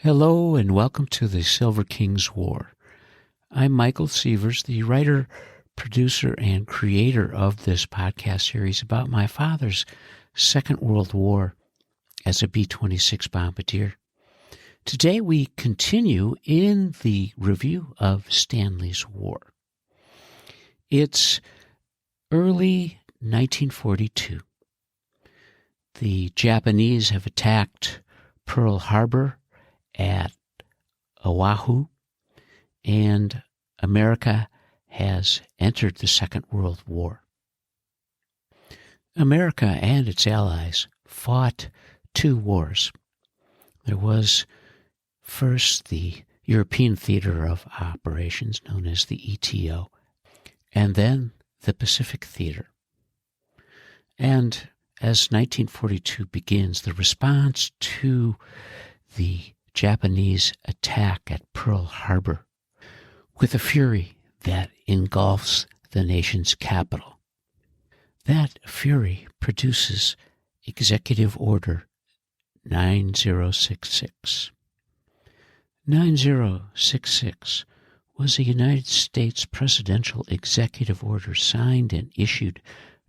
Hello and welcome to the Silver King's War. I'm Michael Sievers, the writer, producer, and creator of this podcast series about my father's Second World War as a B-26 bombardier. Today we continue in the review of Stanley's War. It's early 1942. The Japanese have attacked Pearl Harbor at Oahu, and America has entered the Second World War. America and its allies fought two wars. There was first the European Theater of Operations, known as the ETO, and then the Pacific Theater. And as 1942 begins, the response to the Japanese attack at Pearl Harbor with a fury that engulfs the nation's capital. That fury produces Executive Order 9066. 9066 was a United States presidential executive order signed and issued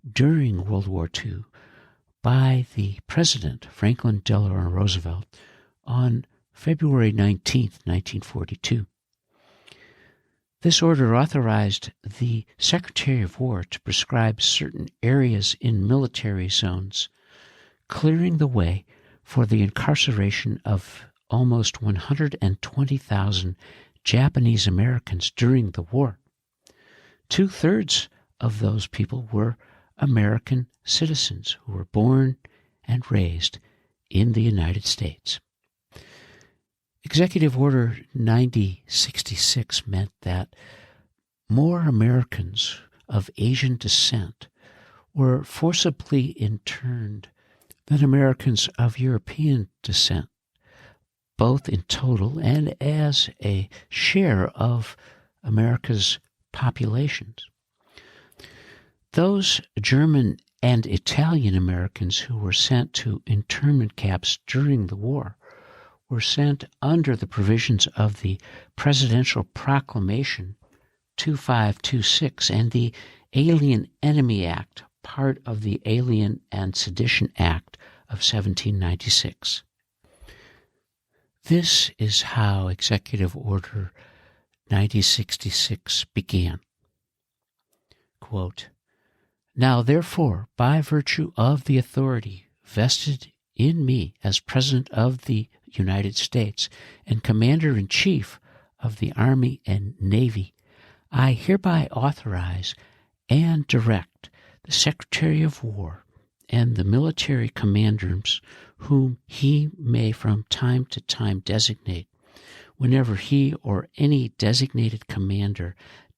during World War II by the President Franklin Delano Roosevelt on February 19, 1942. This order authorized the Secretary of War to prescribe certain areas in military zones, clearing the way for the incarceration of almost 120,000 Japanese Americans during the war. 2/3 of those people were American citizens who were born and raised in the United States. Executive Order 9066 meant that more Americans of Asian descent were forcibly interned than Americans of European descent, both in total and as a share of America's populations. Those German and Italian Americans who were sent to internment camps during the war were sent under the provisions of the Presidential Proclamation 2526 and the Alien Enemy Act, part of the Alien and Sedition Act of 1796. This is how Executive Order 9066 began. Quote, "Now therefore, by virtue of the authority vested in me as President of the United States and Commander-in-Chief of the Army and Navy, I hereby authorize and direct the Secretary of War and the military commanders whom he may from time to time designate, whenever he or any designated commander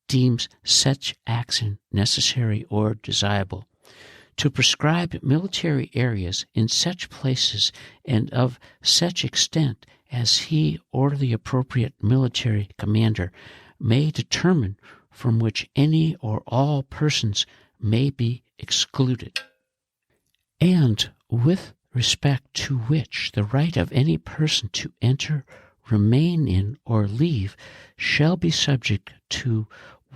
deems such action necessary or desirable, to prescribe military areas in such places and of such extent as he or the appropriate military commander may determine, from which any or all persons may be excluded, and with respect to which the right of any person to enter, remain in, or leave shall be subject to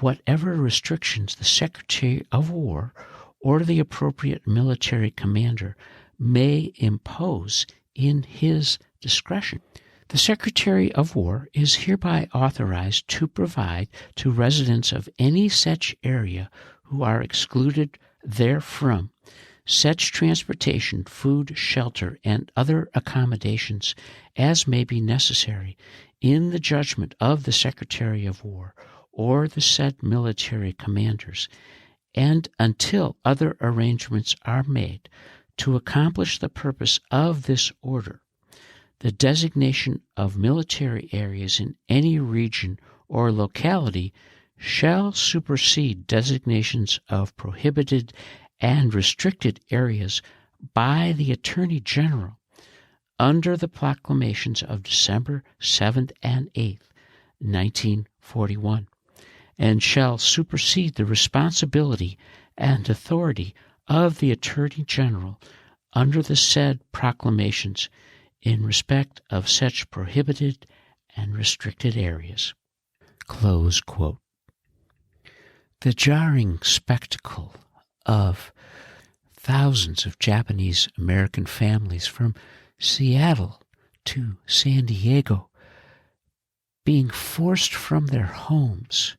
whatever restrictions the Secretary of War or the appropriate military commander may impose in his discretion. The Secretary of War is hereby authorized to provide to residents of any such area who are excluded therefrom such transportation, food, shelter, and other accommodations as may be necessary in the judgment of the Secretary of War or the said military commanders, and until other arrangements are made to accomplish the purpose of this order, the designation of military areas in any region or locality shall supersede designations of prohibited and restricted areas by the Attorney General under the proclamations of December 7th and 8th, 1941, and shall supersede the responsibility and authority of the Attorney General under the said proclamations in respect of such prohibited and restricted areas." Close quote. The jarring spectacle of thousands of Japanese American families from Seattle to San Diego being forced from their homes,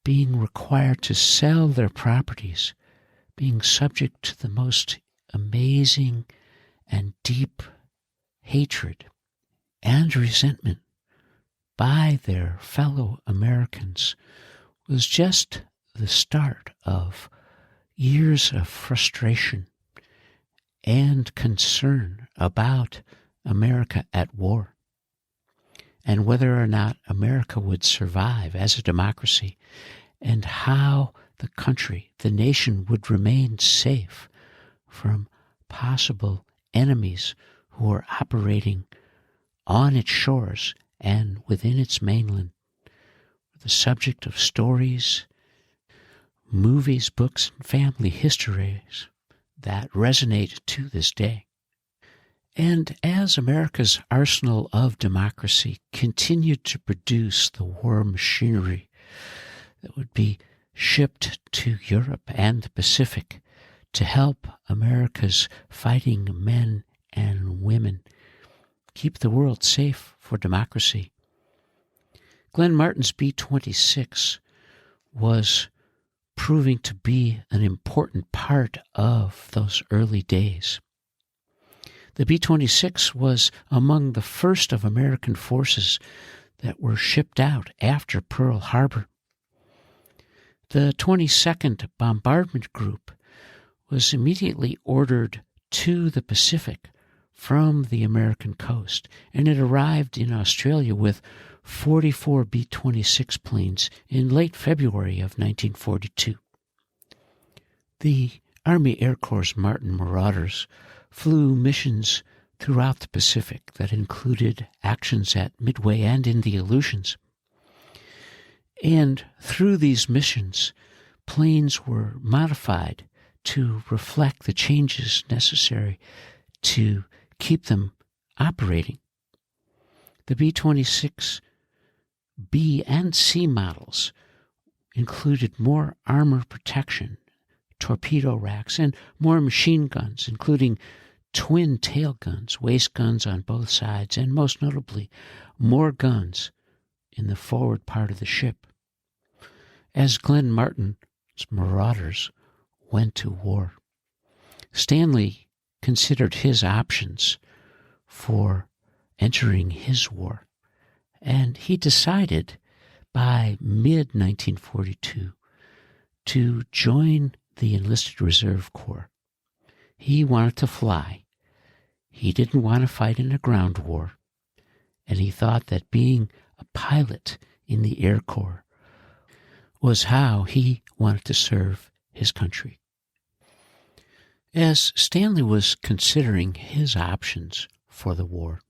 being required to sell their properties, being subject to the most amazing and deep hatred and resentment by their fellow Americans was just the start of years of frustration and concern about America at war, and whether or not America would survive as a democracy, and how the country, the nation, would remain safe from possible enemies who are operating on its shores and within its mainland. The subject of stories, movies, books, and family histories that resonate to this day. And as America's arsenal of democracy continued to produce the war machinery that would be shipped to Europe and the Pacific to help America's fighting men and women keep the world safe for democracy, Glenn Martin's B-26 was proving to be an important part of those early days. The B-26 was among the first of American forces that were shipped out after Pearl Harbor. The 22nd Bombardment Group was immediately ordered to the Pacific from the American coast, and it arrived in Australia with 44 B-26 planes in late February of 1942. The Army Air Corps' Martin Marauders flew missions throughout the Pacific that included actions at Midway and in the Aleutians. And through these missions, planes were modified to reflect the changes necessary to keep them operating. The B-26 B and C models included more armor protection, torpedo racks, and more machine guns, including twin tail guns, waist guns on both sides, and most notably, more guns in the forward part of the ship. As Glenn Martin's Marauders went to war, Stanley considered his options for entering his war, and he decided by mid-1942 to join the Enlisted Reserve Corps. He wanted to fly. He didn't want to fight in a ground war, and he thought that being a pilot in the Air Corps was how he wanted to serve his country. As Stanley was considering his options for the war,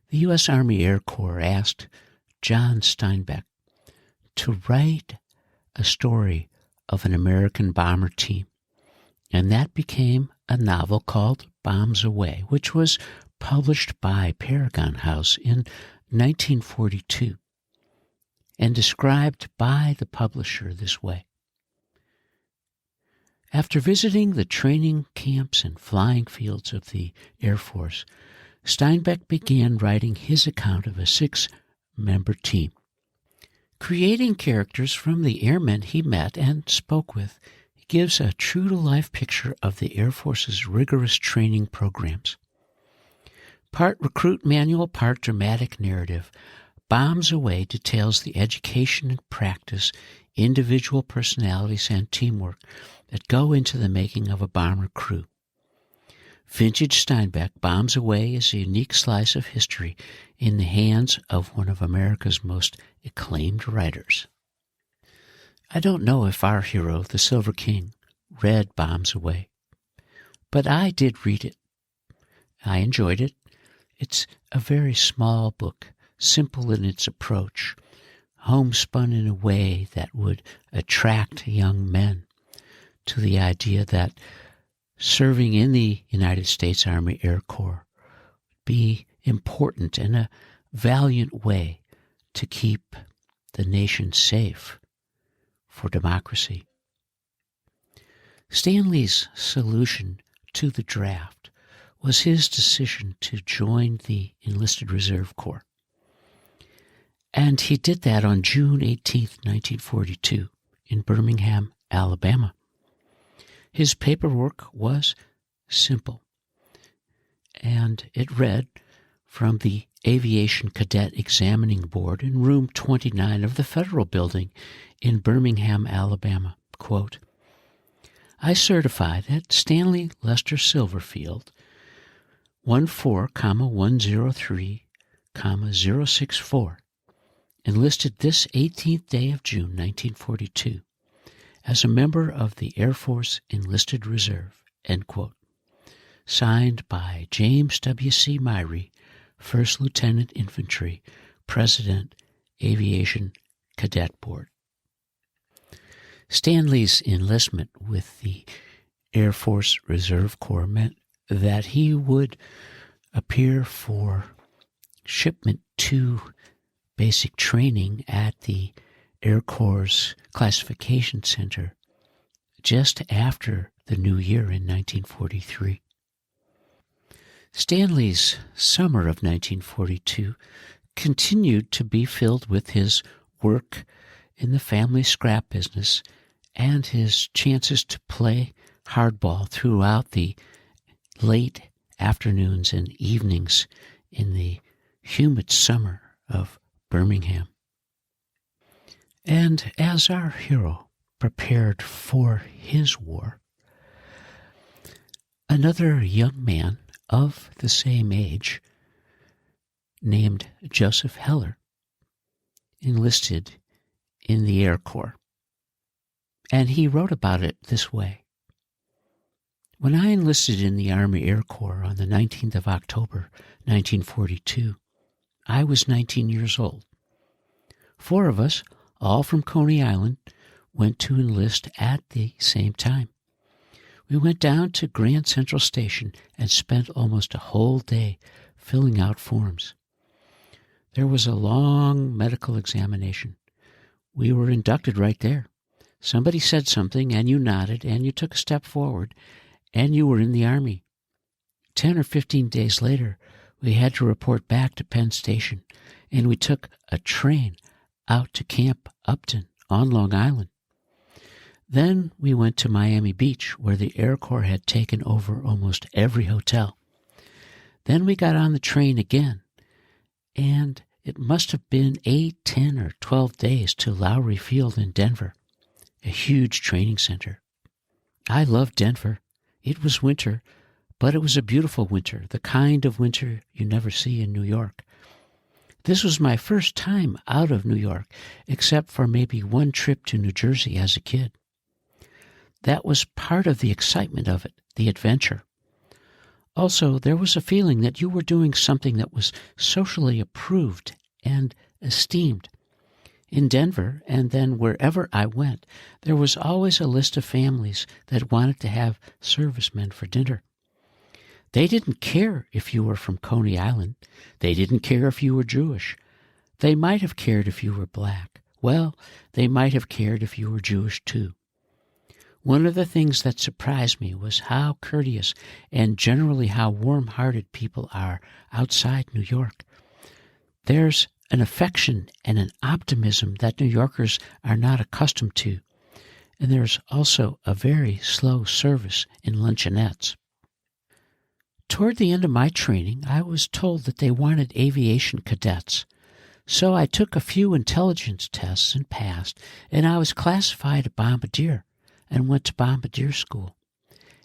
the U.S. Army Air Corps asked John Steinbeck to write a story of an American bomber team, and that became a novel called Bombs Away, which was published by Paragon House in 1942 and described by the publisher this way. After visiting the training camps and flying fields of the Air Force, Steinbeck began writing his account of a 6-member team. Creating characters from the airmen he met and spoke with, he gives a true-to-life picture of the Air Force's rigorous training programs. Part recruit manual, part dramatic narrative, Bombs Away details the education and practice, individual personalities, and teamwork that go into the making of a bomber crew. Vintage Steinbeck, Bombs Away is a unique slice of history in the hands of one of America's most acclaimed writers. I don't know if our hero, the Silver King, read Bombs Away, but I did read it. I enjoyed it. It's a very small book, simple in its approach, homespun in a way that would attract young men to the idea that serving in the United States Army Air Corps be important in a valiant way to keep the nation safe for democracy. Stanley's solution to the draft was his decision to join the Enlisted Reserve Corps. And he did that on June 18, 1942, in Birmingham, Alabama. His paperwork was simple, and it read from the Aviation Cadet Examining Board in room 29 of the Federal Building in Birmingham, Alabama, quote, I certify that Stanley Lester Silverfield, 14,103,064, enlisted this 18th day of June, 1942, as a member of the Air Force Enlisted Reserve, end quote. Signed by James W.C. Myrie, First Lieutenant Infantry, President, Aviation Cadet Board. Stanley's enlistment with the Air Force Reserve Corps meant that he would appear for shipment to basic training at the Air Corps' Classification Center just after the new year in 1943. Stanley's summer of 1942 continued to be filled with his work in the family scrap business and his chances to play hardball throughout the late afternoons and evenings in the humid summer of Birmingham. And as our hero prepared for his war, another young man of the same age, named Joseph Heller, enlisted in the Air Corps. And he wrote about it this way. When I enlisted in the Army Air Corps on the 19th of October, 1942, I was 19 years old. 4 of us, all from Coney Island, went to enlist at the same time. We went down to Grand Central Station and spent almost a whole day filling out forms. There was a long medical examination. We were inducted right there. Somebody said something, and you nodded, and you took a step forward, and you were in the Army. 10 or 15 days later, we had to report back to Penn Station, and we took a train out to Camp Upton on Long Island. Then we went to Miami Beach, where the Air Corps had taken over almost every hotel. Then we got on the train again, and it must have been 8, 10, or 12 days to Lowry Field in Denver, a huge training center. I loved Denver. It was winter, but it was a beautiful winter, the kind of winter you never see in New York. This was my first time out of New York, except for maybe one trip to New Jersey as a kid. That was part of the excitement of it, the adventure. Also, there was a feeling that you were doing something that was socially approved and esteemed. In Denver, and then wherever I went, there was always a list of families that wanted to have servicemen for dinner. They didn't care if you were from Coney Island. They didn't care if you were Jewish. They might have cared if you were black. Well, they might have cared if you were Jewish too. One of the things that surprised me was how courteous and generally how warm-hearted people are outside New York. There's an affection and an optimism that New Yorkers are not accustomed to, and there's also a very slow service in luncheonettes. Toward the end of my training, I was told that they wanted aviation cadets, so I took a few intelligence tests and passed, and I was classified a bombardier and went to bombardier school.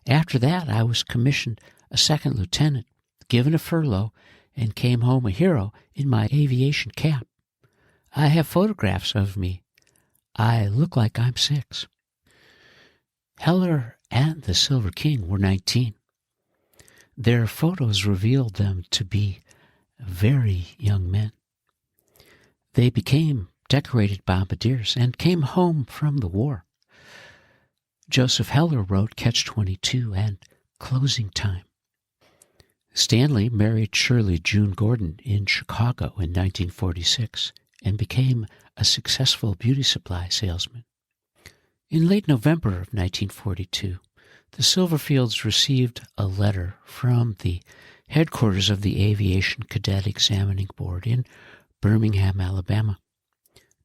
After that, I was commissioned a second lieutenant, given a furlough, and came home a hero in my aviation cap. I have photographs of me. I look like I'm 6. Heller and the Silver King were 19. Their photos revealed them to be very young men. They became decorated bombardiers and came home from the war. Joseph Heller wrote Catch-22 and closing time. Stanley married Shirley June Gordon in Chicago in 1946 and became a successful beauty supply salesman. In late November of 1942, the Silverfields received a letter from the headquarters of the Aviation Cadet Examining Board in Birmingham, Alabama,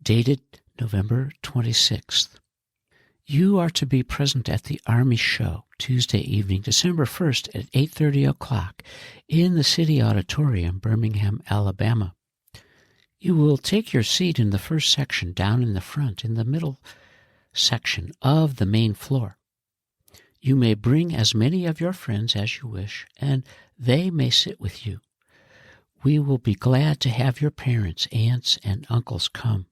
dated November 26th. You are to be present at the Army Show Tuesday evening, December 1st at 8:30 o'clock in the City Auditorium, Birmingham, Alabama. You will take your seat in the first section down in the front in the middle section of the main floor. You may bring as many of your friends as you wish, and they may sit with you. We will be glad to have your parents, aunts, and uncles come,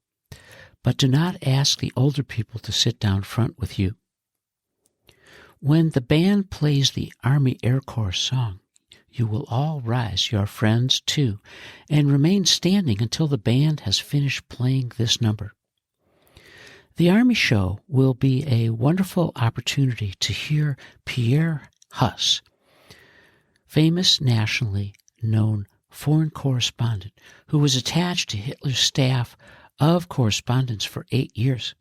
but do not ask the older people to sit down front with you. When the band plays the Army Air Corps song, you will all rise, your friends too, and remain standing until the band has finished playing this number. The Army Show will be a wonderful opportunity to hear Pierre Huss, famous nationally known foreign correspondent who was attached to Hitler's staff of correspondence for 8 years.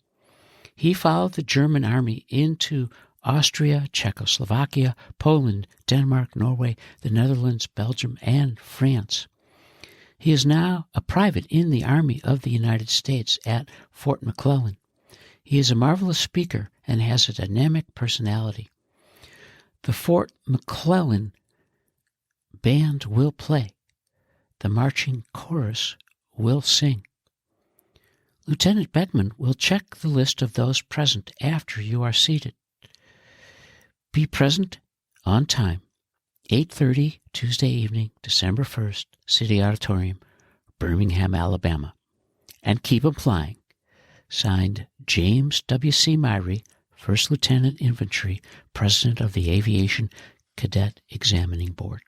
He followed the German army into Austria, Czechoslovakia, Poland, Denmark, Norway, the Netherlands, Belgium, and France. He is now a private in the Army of the United States at Fort McClellan. He is a marvelous speaker and has a dynamic personality. The Fort McClellan band will play. The marching chorus will sing. Lieutenant Beckman will check the list of those present after you are seated. Be present on time, 8:30 Tuesday evening, December 1st, City Auditorium, Birmingham, Alabama. And keep applying. Signed, James W.C. Myrie, First Lieutenant Infantry, President of the Aviation Cadet Examining Board.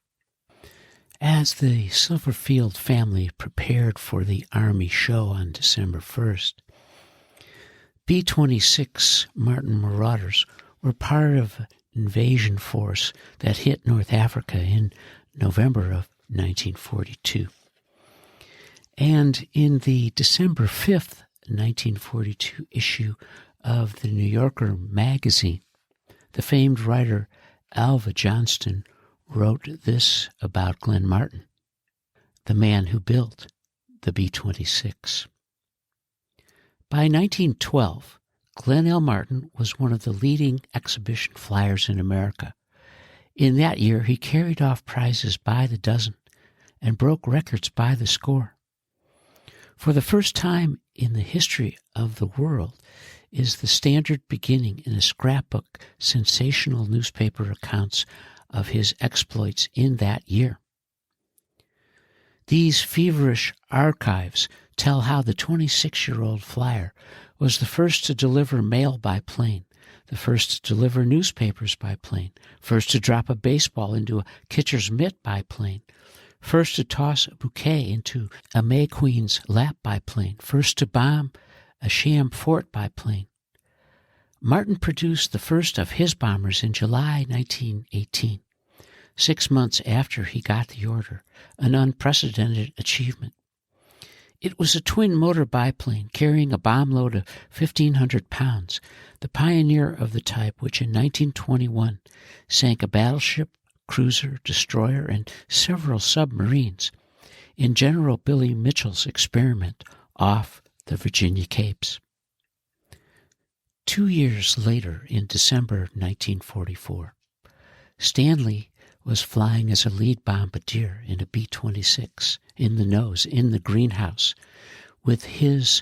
As the Silverfield family prepared for the Army Show on December 1st, B-26 Martin Marauders were part of an invasion force that hit North Africa in November of 1942. And in the December 5th, 1942 issue of the New Yorker magazine, the famed writer Alva Johnston wrote this about Glenn Martin, the man who built the B-26. By 1912, Glenn L. Martin was one of the leading exhibition flyers in America. In that year, he carried off prizes by the dozen and broke records by the score. For the first time in the history of the world is the standard beginning in a scrapbook sensational newspaper accounts of his exploits in that year. These feverish archives tell how the 26-year-old flyer was the first to deliver mail by plane, the first to deliver newspapers by plane, first to drop a baseball into a catcher's mitt by plane, first to toss a bouquet into a May Queen's lap by plane, first to bomb a sham fort by plane. Martin produced the first of his bombers in July 1918, 6 months after he got the order, an unprecedented achievement. It was a twin-motor biplane carrying a bomb load of 1,500 pounds, the pioneer of the type which in 1921 sank a battleship, cruiser, destroyer, and several submarines in General Billy Mitchell's experiment off the Virginia Capes. 2 years later, in December 1944, Stanley was flying as a lead bombardier in a B-26 in the nose, in the greenhouse, with his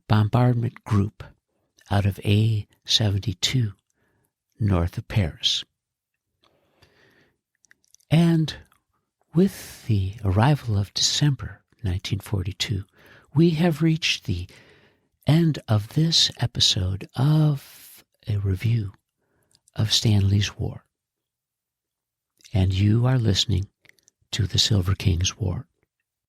bombardment group out of A-72 north of Paris. And with the arrival of December 1942, we have reached the end of this episode of a review of Stanley's War. And you are listening to the Silver King's War.